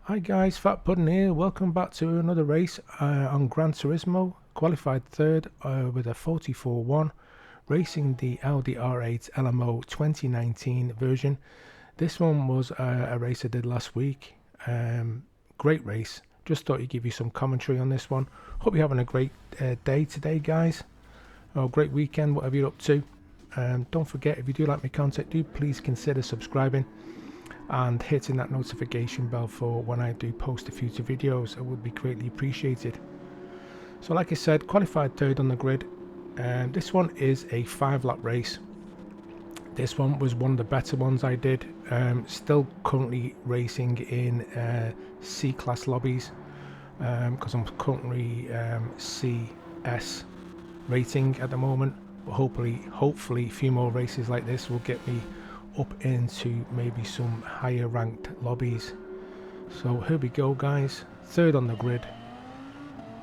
Hi guys, Fat Pudn here. Welcome back to another race on Gran Turismo. Qualified third with a 44-1, racing the Audi R8 LMO 2019 version. This one was a race I did last week. Great race. Just thought I'd give you some commentary on this one. Hope you're having a great day today, guys. Or great weekend, whatever you're up to. Don't forget, if you do like my content, do please consider subscribing and hitting that notification bell for when I do post a future videos. It would be greatly appreciated. So like I said, qualified third on the grid, and this one is a 5-lap race. This one was one of the better ones I did. Still currently racing in C-class lobbies because I'm currently CS rating at the moment, but hopefully a few more races like this will get me up into maybe some higher ranked lobbies. So here we go, guys. Third on the grid,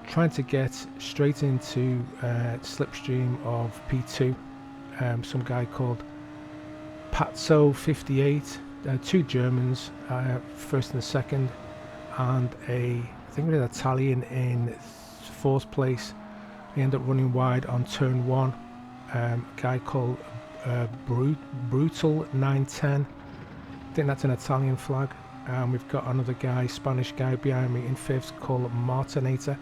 trying to get straight into slipstream of P2. Some guy called Patso58, two Germans, first and second, and I think an Italian in fourth place. They end up running wide on turn one. A guy called Brutal 910. I think that's an Italian flag. And we've got another guy, Spanish guy behind me in fifth called Martinator.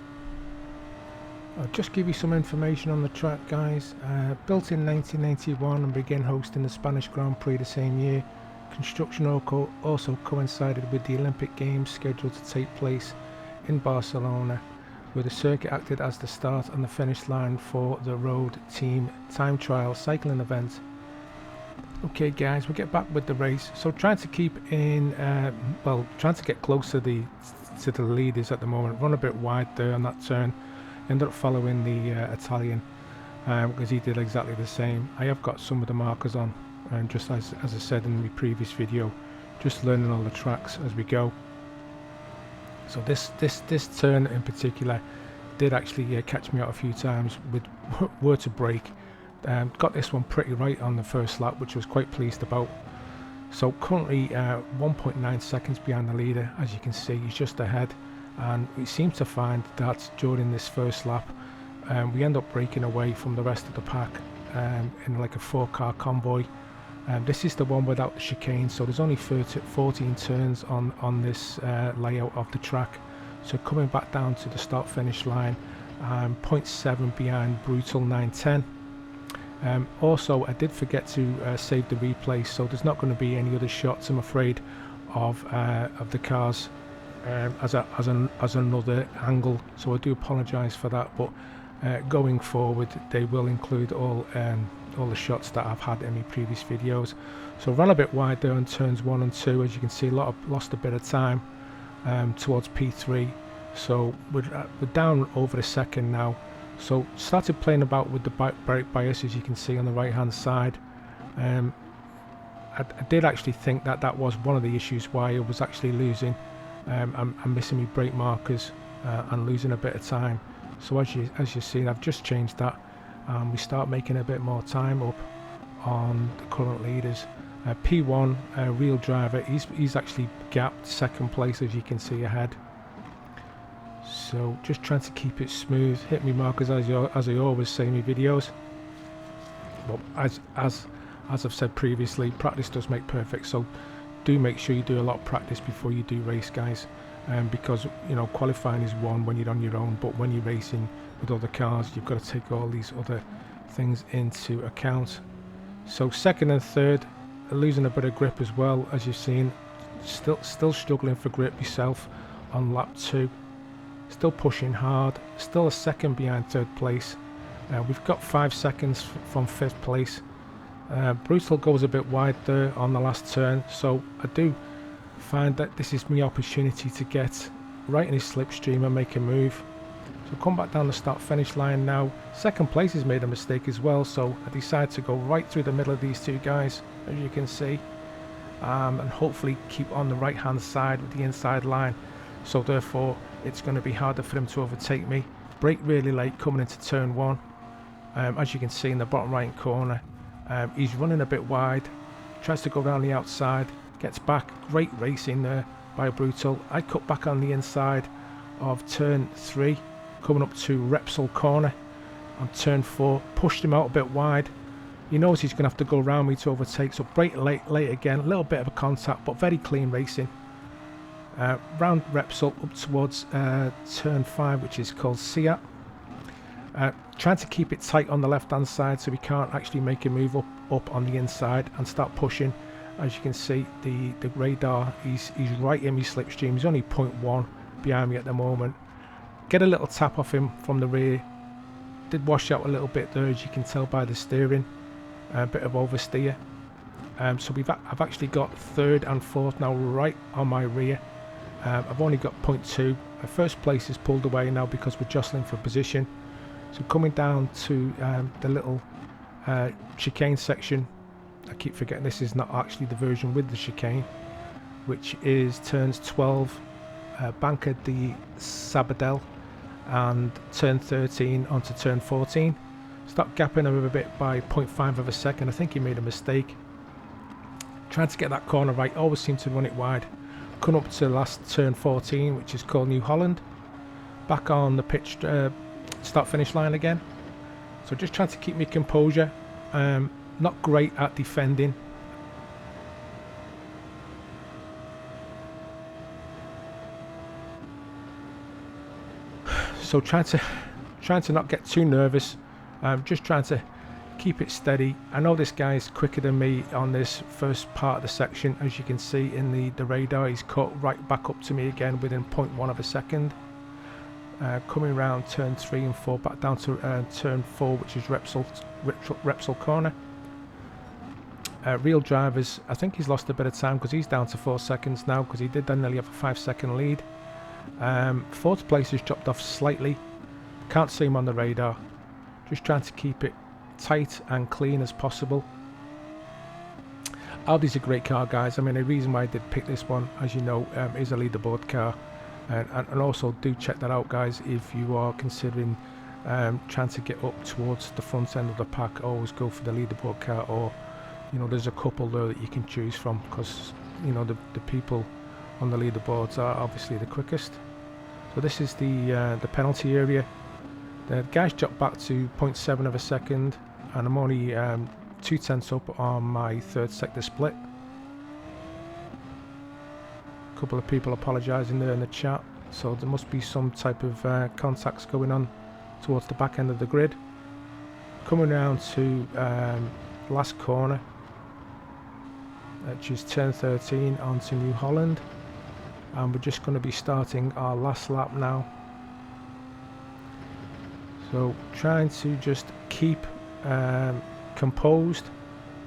I'll just give you some information on the track, guys. Built in 1991 and began hosting the Spanish Grand Prix the same year. Construction also coincided with the Olympic Games scheduled to take place in Barcelona, where the circuit acted as the start and the finish line for the road team time trial cycling event. Okay guys, we'll get back with the race. So trying to keep in, trying to get close to the leaders at the moment. Run a bit wide there on that turn. Ended up following the Italian because he did exactly the same. I have got some of the markers on, and just as I said in the previous video, just learning all the tracks as we go. So this turn in particular did actually catch me out a few times with where to brake. Got this one pretty right on the first lap, which I was quite pleased about. So currently 1.9 seconds behind the leader. As you can see, he's just ahead, and we seem to find that during this first lap we end up breaking away from the rest of the pack in like a 4-car convoy. This is the one without the chicane, so there's only 14 turns on this layout of the track. So coming back down to the start finish line, 0.7 behind Brutal 910. Also, I did forget to save the replay, so there's not going to be any other shots, I'm afraid, of the cars as another angle. So I do apologise for that, but going forward, they will include all the shots that I've had in my previous videos. So ran a bit wide there on turns 1 and 2. As you can see, lost a bit of time towards P3. So we're down over a second now. So started playing about with the brake bias, as you can see on the right hand side. I did actually think that was one of the issues why I was actually losing. I'm missing my brake markers and losing a bit of time. So as you see, I've just changed that. We start making a bit more time up on the current leaders. P1 real driver, he's actually gapped second place, as you can see ahead. So just trying to keep it smooth, hit me markers as I always say in my videos. But as I've said previously, practice does make perfect. So do make sure you do a lot of practice before you do race, guys. Because you know, qualifying is one when you're on your own, but when you're racing with other cars, you've got to take all these other things into account. So second and third are losing a bit of grip as well, as you've seen. Still struggling for grip yourself on lap 2. Still pushing hard, still a second behind third place. We've got 5 seconds from fifth place. Brutal goes a bit wide there on the last turn, so I do find that this is my opportunity to get right in his slipstream and make a move. So come back down the start finish line now. Second place has made a mistake as well, so I decide to go right through the middle of these two guys, as you can see, and hopefully keep on the right hand side with the inside line. So therefore it's going to be harder for him to overtake me. Brake really late coming into turn 1. As you can see in the bottom right corner, he's running a bit wide, tries to go around the outside, gets back. Great racing there by Brutal. I cut back on the inside of turn 3, coming up to Repsol corner on turn 4, pushed him out a bit wide. He knows he's going to have to go around me to overtake, so brake late again, a little bit of a contact, but very clean racing. Round Repsol up towards turn 5, which is called Seat. Trying to keep it tight on the left hand side so we can't actually make a move up on the inside and start pushing. As you can see, the radar, he's right in my slipstream. He's only 0.1 behind me at the moment. Get a little tap off him from the rear. Did wash out a little bit there, as you can tell by the steering. A bit of oversteer. So I've actually got third and fourth now right on my rear. I've only got 0.2. First place is pulled away now because we're jostling for position. So coming down to the little chicane section. I keep forgetting this is not actually the version with the chicane, which is turns 12, Banca di Sabadell, and turn 13 onto turn 14. Start gapping him a bit by 0.5 of a second. I think he made a mistake. Trying to get that corner right, always seem to run it wide. Come up to the last turn 14, which is called New Holland. Back on the pitch, start finish line again. So just trying to keep my composure. Not great at defending. So trying to not get too nervous. Just trying to keep it steady. I know this guy's quicker than me on this first part of the section. As you can see in the radar, he's caught right back up to me again within 0.1 of a second. Coming around turn 3 and 4, back down to turn 4, which is Repsol corner. Real drivers, I think he's lost a bit of time because he's down to 4 seconds now, because he did then nearly have a 5-second lead. Fourth place has dropped off slightly. Can't see him on the radar. Just trying to keep it tight and clean as possible. Audi's a great car, guys. I mean, the reason why I did pick this one, as you know, is a leaderboard car. And also do check that out, guys, if you are considering trying to get up towards the front end of the pack. Always go for the leaderboard car, or you know, there's a couple there that you can choose from, because you know the people on the leaderboards are obviously the quickest. So this is the penalty area. The guys dropped back to 0.7 of a second, and I'm only 0.2 up on my third sector split. A couple of people apologising there in the chat, so there must be some type of contacts going on towards the back end of the grid. Coming around to last corner, which is turn 13 onto New Holland, and we're just going to be starting our last lap now. So trying to just keep composed.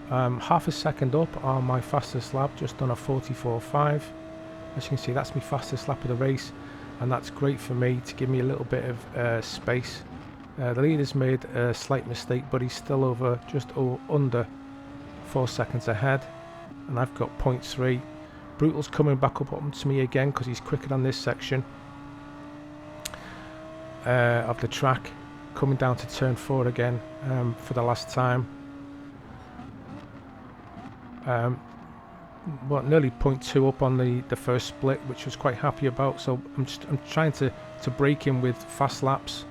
Half a second up on my fastest lap, just on a 44.5. As you can see, that's my fastest lap of the race, and that's great for me to give me a little bit of space. The leader's made a slight mistake, but he's still over just under 4 seconds ahead, and I've got 0.3. Brutal's coming back up to me again because he's quicker on this section of the track. Coming down to turn 4 again for the last time. Well, nearly 0.2 up on the first split, which I was quite happy about. So I'm trying to break him with fast laps.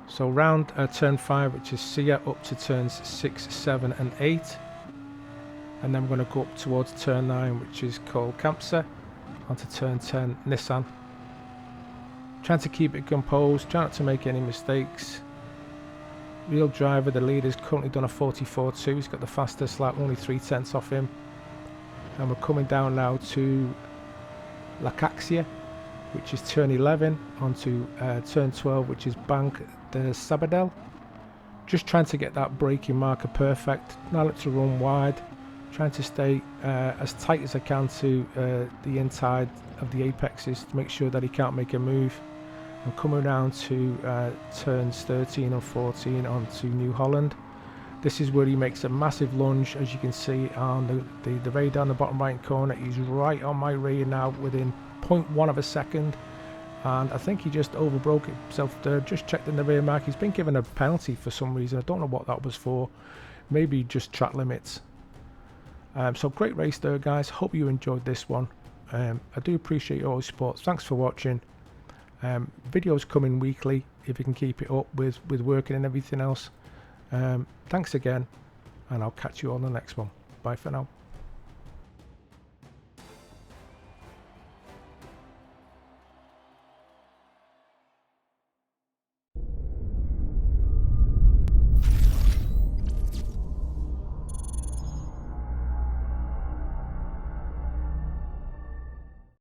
So round turn 5, which is Sia, up to turns 6, 7 and 8. And then we're going to go up towards turn 9, which is called Campsa, onto turn 10, Nissan. Trying to keep it composed, trying not to make any mistakes. Real driver, the leader's currently done a 44.2. He's got the fastest lap, only 0.3 off him. And we're coming down now to La Caxia, which is turn 11, onto turn 12, which is Banca di Sabadell. Just trying to get that braking marker perfect. Now let's run wide. Trying to stay as tight as I can to the inside of the apexes to make sure that he can't make a move. And coming around to turns 13 and 14 onto New Holland. This is where he makes a massive lunge, as you can see on the radar in the bottom right corner. He's right on my rear now within 0.1 of a second. And I think he just overbroke himself there. Just checked in the rear mark. He's been given a penalty for some reason. I don't know what that was for. Maybe just track limits. So great race there, guys. Hope you enjoyed this one. I do appreciate all your support. Thanks for watching. Videos coming weekly if you can keep it up with working and everything else. Thanks again, and I'll catch you on the next one. Bye for now.